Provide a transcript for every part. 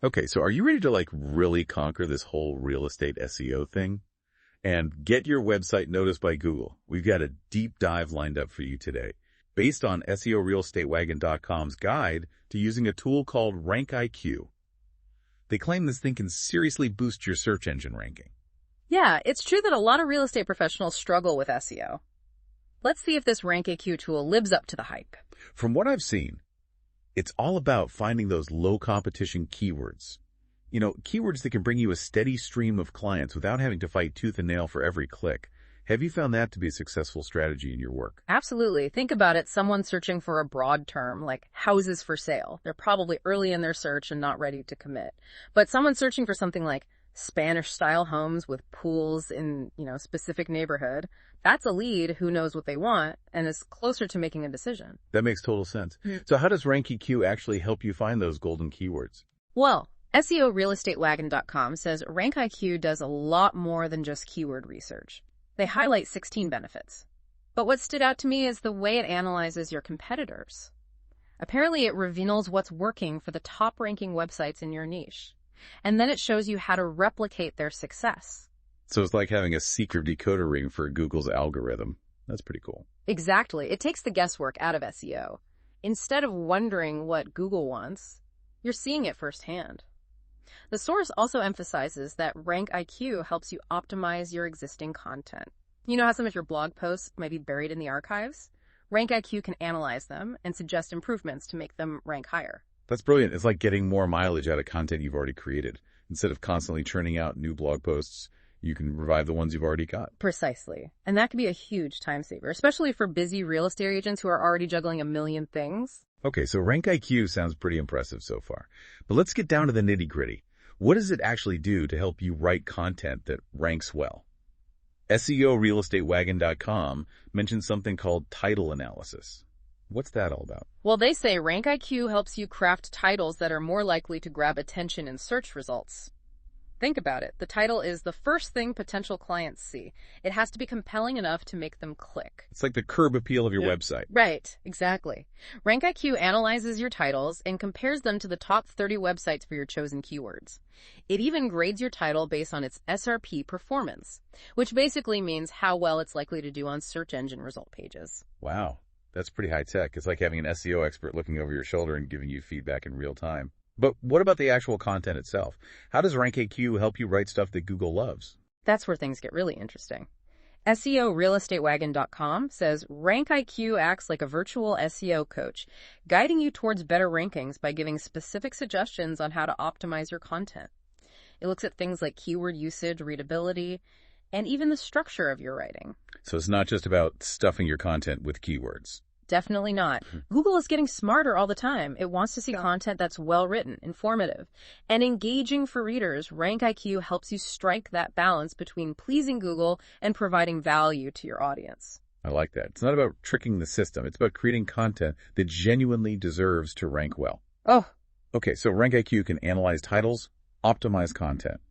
Okay, so are you ready to really conquer this whole real estate SEO thing? And get your website noticed by Google. We've got a deep dive lined up for you today, based on SEOrealestatewagon.com's guide to using a tool called RankIQ. They claim this thing can seriously boost your search engine ranking. Yeah, it's true that a lot of real estate professionals struggle with SEO. Let's see if this RankIQ tool lives up to the hype. From what I've seen, it's all about finding those low-competition keywords. Keywords that can bring you a steady stream of clients without having to fight tooth and nail for every click. Have you found that to be a successful strategy in your work? Absolutely. Think about it. Someone searching for a broad term like houses for sale. They're probably early in their search and not ready to commit. But someone searching for something like Spanish-style homes with pools in, specific neighborhood, that's a lead who knows what they want and is closer to making a decision. That makes total sense. So how does RankIQ actually help you find those golden keywords? Well, SEOrealestatewagon.com says RankIQ does a lot more than just keyword research. They highlight 16 benefits. But what stood out to me is the way it analyzes your competitors. Apparently, it reveals what's working for the top-ranking websites in your niche. And then it shows you how to replicate their success. So it's like having a secret decoder ring for Google's algorithm. That's pretty cool. Exactly. It takes the guesswork out of SEO. Instead of wondering what Google wants, you're seeing it firsthand. The source also emphasizes that RankIQ helps you optimize your existing content. You know how some of your blog posts might be buried in the archives? RankIQ can analyze them and suggest improvements to make them rank higher. That's brilliant. It's like getting more mileage out of content you've already created. Instead of constantly churning out new blog posts, you can revive the ones you've already got. Precisely. And that can be a huge time saver, especially for busy real estate agents who are already juggling a million things. Okay, so RankIQ sounds pretty impressive so far. But let's get down to the nitty-gritty. What does it actually do to help you write content that ranks well? SEOrealestatewagon.com mentions something called title analysis. What's that all about? Well, they say RankIQ helps you craft titles that are more likely to grab attention in search results. Think about it. The title is the first thing potential clients see. It has to be compelling enough to make them click. It's like the curb appeal of your website. Right, exactly. RankIQ analyzes your titles and compares them to the top 30 websites for your chosen keywords. It even grades your title based on its SRP performance, which basically means how well it's likely to do on search engine result pages. Wow, that's pretty high tech. It's like having an SEO expert looking over your shoulder and giving you feedback in real time. But what about the actual content itself? How does RankIQ help you write stuff that Google loves? That's where things get really interesting. SEOrealestatewagon.com says RankIQ acts like a virtual SEO coach, guiding you towards better rankings by giving specific suggestions on how to optimize your content. It looks at things like keyword usage, readability, and even the structure of your writing. So it's not just about stuffing your content with keywords. Definitely not. Google is getting smarter all the time. It wants to see content that's well-written, informative, and engaging for readers. RankIQ helps you strike that balance between pleasing Google and providing value to your audience. I like that. It's not about tricking the system. It's about creating content that genuinely deserves to rank well. Oh. Okay, so RankIQ can analyze titles, optimize content.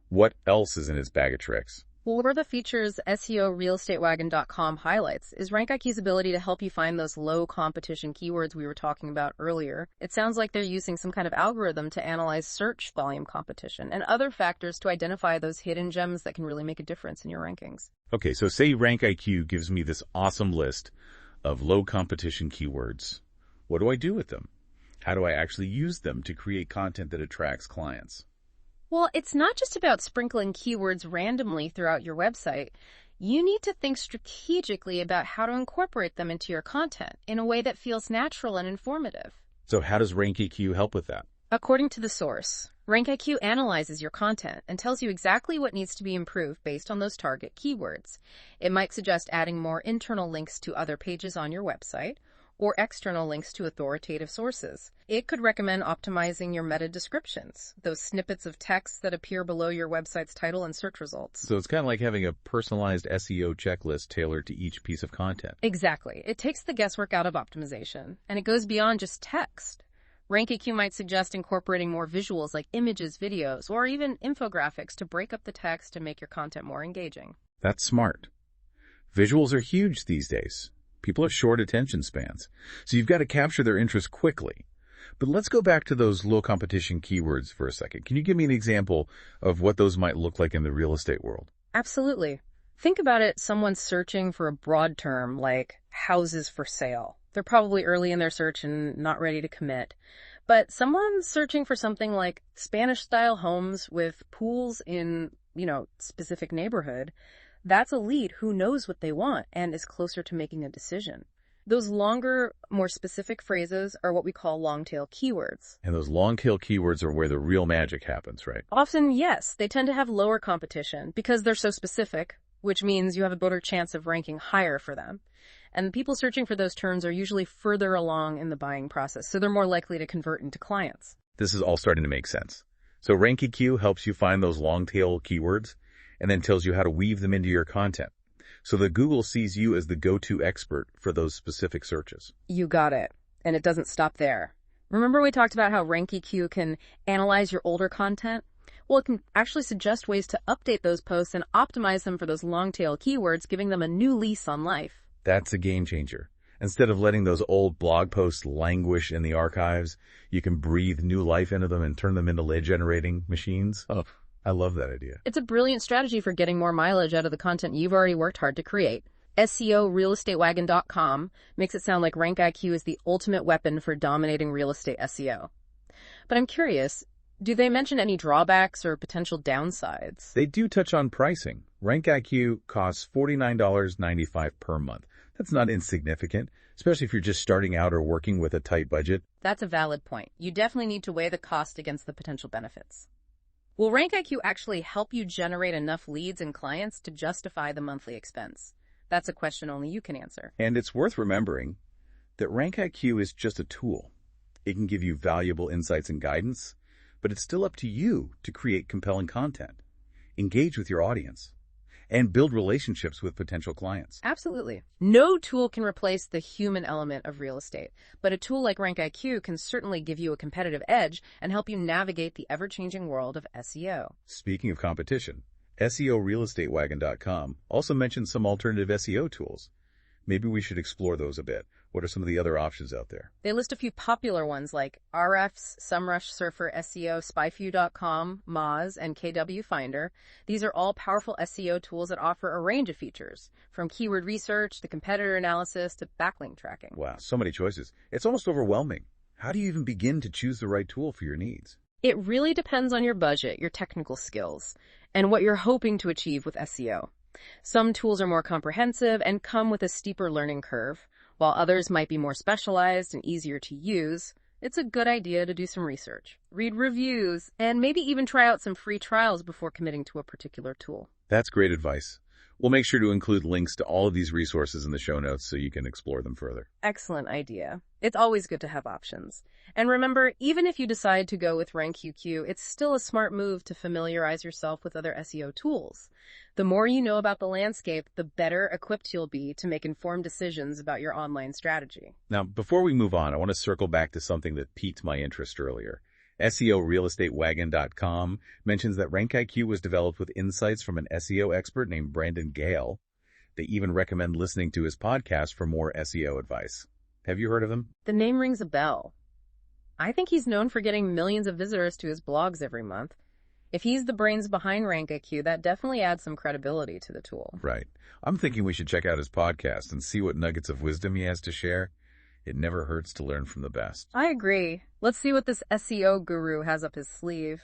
What else is in its bag of tricks? Well, one of the features SEOrealestatewagon.com highlights is RankIQ's ability to help you find those low-competition keywords we were talking about earlier. It sounds like they're using some kind of algorithm to analyze search volume competition and other factors to identify those hidden gems that can really make a difference in your rankings. Okay, so say RankIQ gives me this awesome list of low-competition keywords. What do I do with them? How do I actually use them to create content that attracts clients? Well, it's not just about sprinkling keywords randomly throughout your website. You need to think strategically about how to incorporate them into your content in a way that feels natural and informative. So how does RankIQ help with that? According to the source, RankIQ analyzes your content and tells you exactly what needs to be improved based on those target keywords. It might suggest adding more internal links to other pages on your website, or external links to authoritative sources. It could recommend optimizing your meta descriptions, those snippets of text that appear below your website's title and search results. So it's kind of like having a personalized SEO checklist tailored to each piece of content. Exactly. It takes the guesswork out of optimization, and it goes beyond just text. RankIQ might suggest incorporating more visuals like images, videos, or even infographics to break up the text and make your content more engaging. That's smart. Visuals are huge these days. People have short attention spans, so you've got to capture their interest quickly. But let's go back to those low competition keywords for a second. Can you give me an example of what those might look like in the real estate world? Absolutely. Think about it, someone searching for a broad term like houses for sale. They're probably early in their search and not ready to commit. But someone searching for something like Spanish-style homes with pools in, specific neighborhood, that's a lead who knows what they want and is closer to making a decision. Those longer, more specific phrases are what we call long-tail keywords. And those long-tail keywords are where the real magic happens, right? Often, yes, they tend to have lower competition because they're so specific, which means you have a better chance of ranking higher for them. And people searching for those terms are usually further along in the buying process, so they're more likely to convert into clients. This is all starting to make sense. So RankIQ helps you find those long-tail keywords and then tells you how to weave them into your content so that Google sees you as the go-to expert for those specific searches. You got it. And it doesn't stop there. Remember we talked about how RankIQ can analyze your older content? Well, it can actually suggest ways to update those posts and optimize them for those long-tail keywords, giving them a new lease on life. That's a game changer. Instead of letting those old blog posts languish in the archives, you can breathe new life into them and turn them into lead-generating machines. Oh, I love that idea. It's a brilliant strategy for getting more mileage out of the content you've already worked hard to create. SEOrealestatewagon.com makes it sound like RankIQ is the ultimate weapon for dominating real estate SEO. But I'm curious, do they mention any drawbacks or potential downsides? They do touch on pricing. RankIQ costs $49.95 per month. That's not insignificant, especially if you're just starting out or working with a tight budget. That's a valid point. You definitely need to weigh the cost against the potential benefits. Will RankIQ actually help you generate enough leads and clients to justify the monthly expense? That's a question only you can answer. And it's worth remembering that RankIQ is just a tool. It can give you valuable insights and guidance, but it's still up to you to create compelling content, engage with your audience, and build relationships with potential clients. Absolutely. No tool can replace the human element of real estate, but a tool like RankIQ can certainly give you a competitive edge and help you navigate the ever-changing world of SEO. Speaking of competition, SEOrealestatewagon.com also mentions some alternative SEO tools. Maybe we should explore those a bit. What are some of the other options out there? They list a few popular ones like RF's, SEMrush, Surfer, SEO, SpyFew.com, Moz, and KW Finder. These are all powerful SEO tools that offer a range of features, from keyword research to competitor analysis to backlink tracking. Wow, so many choices. It's almost overwhelming. How do you even begin to choose the right tool for your needs? It really depends on your budget, your technical skills, and what you're hoping to achieve with SEO. Some tools are more comprehensive and come with a steeper learning curve, while others might be more specialized and easier to use. It's a good idea to do some research, read reviews, and maybe even try out some free trials before committing to a particular tool. That's great advice. We'll make sure to include links to all of these resources in the show notes so you can explore them further. Excellent idea. It's always good to have options. And remember, even if you decide to go with RankIQ, it's still a smart move to familiarize yourself with other SEO tools. The more you know about the landscape, the better equipped you'll be to make informed decisions about your online strategy. Now, before we move on, I want to circle back to something that piqued my interest earlier. SEOrealestatewagon.com mentions that RankIQ was developed with insights from an SEO expert named Brandon Gale. They even recommend listening to his podcast for more SEO advice. Have you heard of him? The name rings a bell. I think he's known for getting millions of visitors to his blogs every month. If he's the brains behind RankIQ, that definitely adds some credibility to the tool. Right. I'm thinking we should check out his podcast and see what nuggets of wisdom he has to share. It never hurts to learn from the best. I agree. Let's see what this SEO guru has up his sleeve.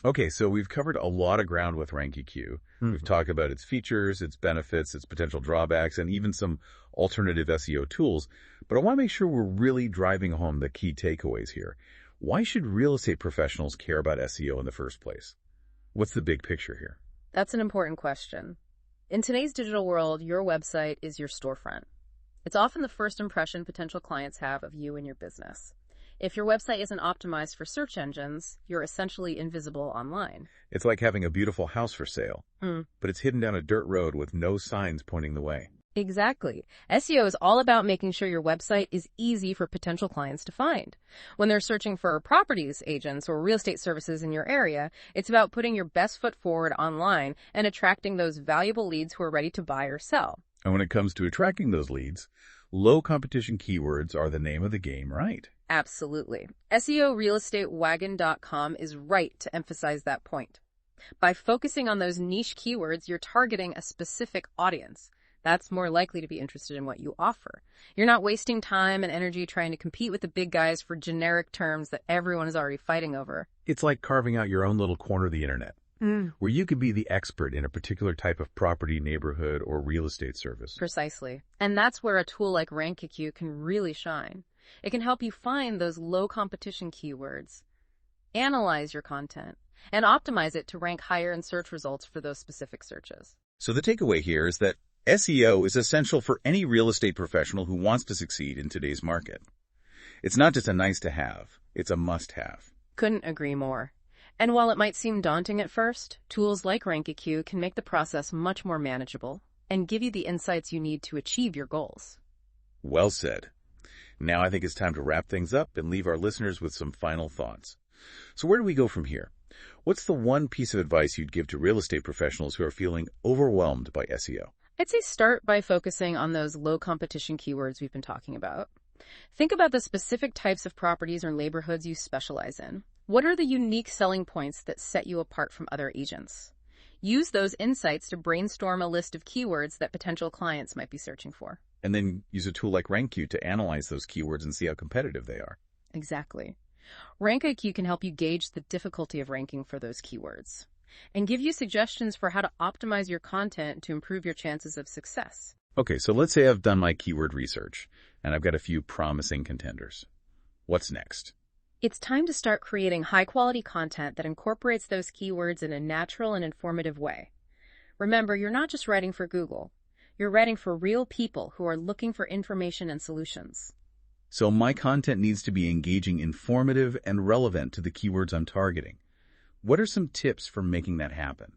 Okay, so we've covered a lot of ground with RankIQ. We've talked about its features, its benefits, its potential drawbacks, and even some alternative SEO tools. But I want to make sure we're really driving home the key takeaways here. Why should real estate professionals care about SEO in the first place? What's the big picture here? That's an important question. In today's digital world, your website is your storefront. It's often the first impression potential clients have of you and your business. If your website isn't optimized for search engines, you're essentially invisible online. It's like having a beautiful house for sale, but it's hidden down a dirt road with no signs pointing the way. Exactly. SEO is all about making sure your website is easy for potential clients to find. When they're searching for properties agents or real estate services in your area, it's about putting your best foot forward online and attracting those valuable leads who are ready to buy or sell. And when it comes to attracting those leads, Low competition keywords are the name of the game, right? Absolutely. SEOrealestatewagon.com is right to emphasize that point. By focusing on those niche keywords, you're targeting a specific audience that's more likely to be interested in what you offer. You're not wasting time and energy trying to compete with the big guys for generic terms that everyone is already fighting over. It's like carving out your own little corner of the internet, where you can be the expert in a particular type of property, neighborhood, or real estate service. Precisely. And that's where a tool like RankIQ can really shine. It can help you find those low competition keywords, analyze your content, and optimize it to rank higher in search results for those specific searches. So the takeaway here is that SEO is essential for any real estate professional who wants to succeed in today's market. It's not just a nice to have, it's a must have. Couldn't agree more. And while it might seem daunting at first, tools like RankIQ can make the process much more manageable and give you the insights you need to achieve your goals. Well said. Now I think it's time to wrap things up and leave our listeners with some final thoughts. So where do we go from here? What's the one piece of advice you'd give to real estate professionals who are feeling overwhelmed by SEO? I'd say start by focusing on those low competition keywords we've been talking about. Think about the specific types of properties or neighborhoods you specialize in. What are the unique selling points that set you apart from other agents? Use those insights to brainstorm a list of keywords that potential clients might be searching for. And then use a tool like RankIQ to analyze those keywords and see how competitive they are. Exactly. RankIQ can help you gauge the difficulty of ranking for those keywords and give you suggestions for how to optimize your content to improve your chances of success. Okay, so let's say I've done my keyword research and I've got a few promising contenders. What's next? It's time to start creating high-quality content that incorporates those keywords in a natural and informative way. Remember, you're not just writing for Google. You're writing for real people who are looking for information and solutions. So my content needs to be engaging, informative, and relevant to the keywords I'm targeting. What are some tips for making that happen?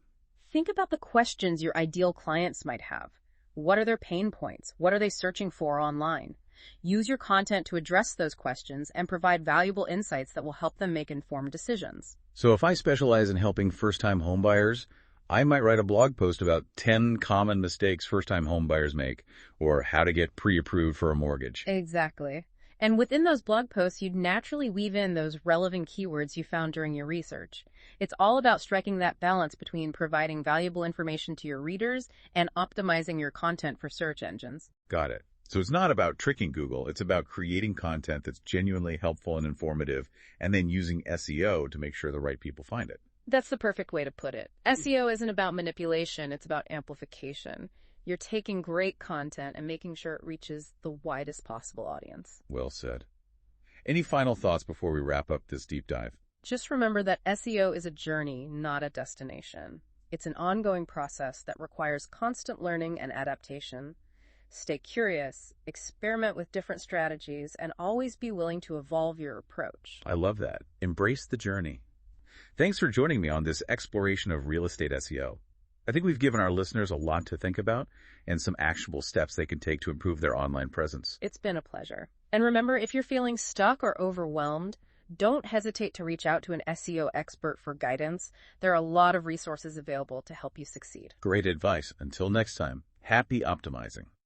Think about the questions your ideal clients might have. What are their pain points? What are they searching for online? Use your content to address those questions and provide valuable insights that will help them make informed decisions. So if I specialize in helping first-time homebuyers, I might write a blog post about 10 common mistakes first-time homebuyers make, or how to get pre-approved for a mortgage. Exactly. And within those blog posts, you'd naturally weave in those relevant keywords you found during your research. It's all about striking that balance between providing valuable information to your readers and optimizing your content for search engines. Got it. So it's not about tricking Google. It's about creating content that's genuinely helpful and informative, and then using SEO to make sure the right people find it. That's the perfect way to put it. SEO isn't about manipulation, it's about amplification. You're taking great content and making sure it reaches the widest possible audience. Well said. Any final thoughts before we wrap up this deep dive? Just remember that SEO is a journey, not a destination. It's an ongoing process that requires constant learning and adaptation. Stay curious, experiment with different strategies, and always be willing to evolve your approach. I love that. Embrace the journey. Thanks for joining me on this exploration of real estate SEO. I think we've given our listeners a lot to think about and some actionable steps they can take to improve their online presence. It's been a pleasure. And remember, if you're feeling stuck or overwhelmed, don't hesitate to reach out to an SEO expert for guidance. There are a lot of resources available to help you succeed. Great advice. Until next time, happy optimizing.